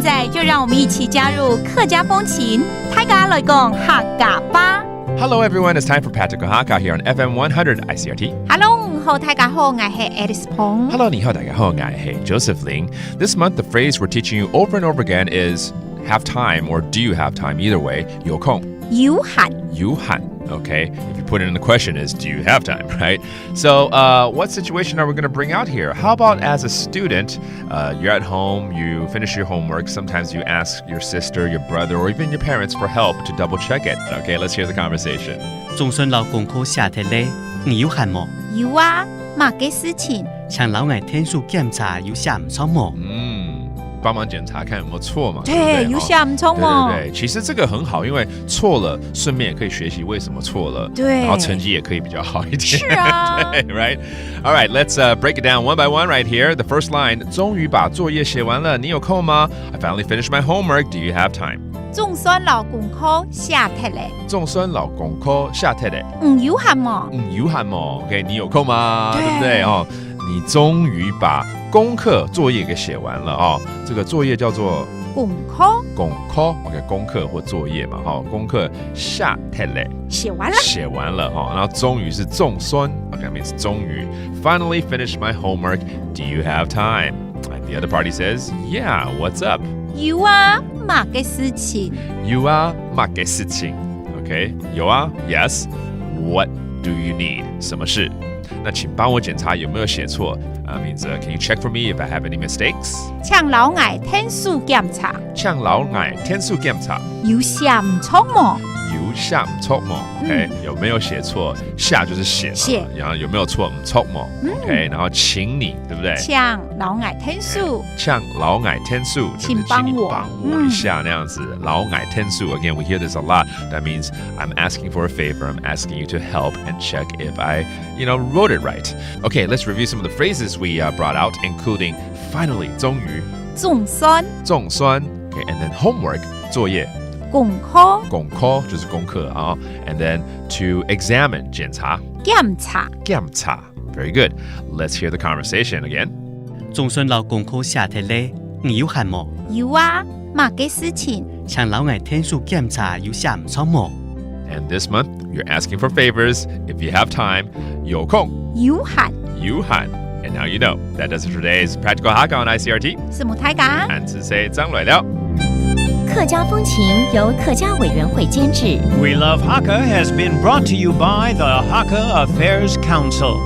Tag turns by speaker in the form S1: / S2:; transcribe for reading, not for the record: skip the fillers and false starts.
S1: 在就让我们一起加入客家风情，大家来讲客家吧。
S2: Hello everyone, it's time for Practical Hakka here on FM 100 ICRT.
S1: Hello， 大家好，我是 Alice Pong。
S2: Hello, 你好，大家好，我是 Joseph Ling. This month, the phrase we're teaching you over and over again is have time or do you have time? Either way, 有空。
S1: 有閒。
S2: 有閒, okay? If you put it in the question is, do you have time, right? So, what situation are we going to bring out here? How about as a student, you're at home, you finish your homework, sometimes you ask your sister, your brother, or even your parents for help to double check it. Okay, let's hear the conversation.
S3: 仲信留功課寫題咧，你有閒冇？
S1: 有啊，乜嘅事情？
S3: 像老外天數檢查有寫唔錯冇？
S2: 幫忙檢查看有沒有錯嘛？
S1: 對，有寫唔錯嗎？
S2: 對，其實這個很好，因為錯了，順便也可以學習為什麼錯了，
S1: 對，
S2: 然後成績也可以比較好一點。
S1: 是啊，
S2: 對 ，right? All right, let's break it down one by one right here. The first line, 終於把作業寫完了，你有空嗎？ I finally finished my homework. Do you have time?
S1: 總算留功課寫題咧。
S2: 總算留功課寫題咧。
S1: 有閒嗎？
S2: 有閒嗎 ？OK， 你有空嗎？
S1: 對
S2: 不對哦？你終於把功課作業給寫完了哦。這個作業叫做
S1: 功課。
S2: 功課 ，OK， 功課或作業嘛，哈，功課寫題咧。
S1: 寫完了。
S2: 寫完了哈，然後終於是總算 ，OK， means 終於 finally finished my homework. Do you have time? And the other party says, Yeah, what's up?
S1: 有啊，乜嘅事情？
S2: 有啊，乜嘅事情 ？OK， 有啊 ，Yes. What do you need? 什麼事？那請幫我檢查有沒有寫錯。means can you check for me if I have any mistakes?
S1: 請老外天數檢查。
S2: 請老外天數檢查。
S1: 有寫唔錯嗎？
S2: 有寫唔錯嗎 ？OK， 有沒有寫錯？寫就是寫嘛，然後有沒有錯？唔錯嗎 ？OK， 然後請你，對不對？
S1: 請老外天數。
S2: 請老外天數，
S1: 請幫我，
S2: 幫我一下那樣子。老外天數 ，Again, we hear this a lot. That means I'm asking for a favor. I'm asking you to help and check if I, wrote it right. Okay, let's review some of the phrases we brought out, including finally, 終於，
S1: 總算，
S2: 總算 ，Okay, and then homework, 作業。
S1: 功課，
S2: 功課就是功課啊 and then to examine 檢查，
S1: 檢查，
S2: 檢查 very good. Let's hear the conversation again.
S3: 仲信留功課寫題咧，你有閒冇？
S1: 有啊，乜嘅事情？
S3: 像老外天數檢查有寫唔錯冇？
S2: And this month you're asking for favors. If you have time, 有空，
S1: 有閒，
S2: 有閒 and now you know. That does it for today's Practical Hakka on ICRT.
S1: 什麼大家？
S2: 漢字say 張來了。
S4: 客家風情由客家委員會監製。
S5: We Love Hakka has been brought to you by the Hakka Affairs Council.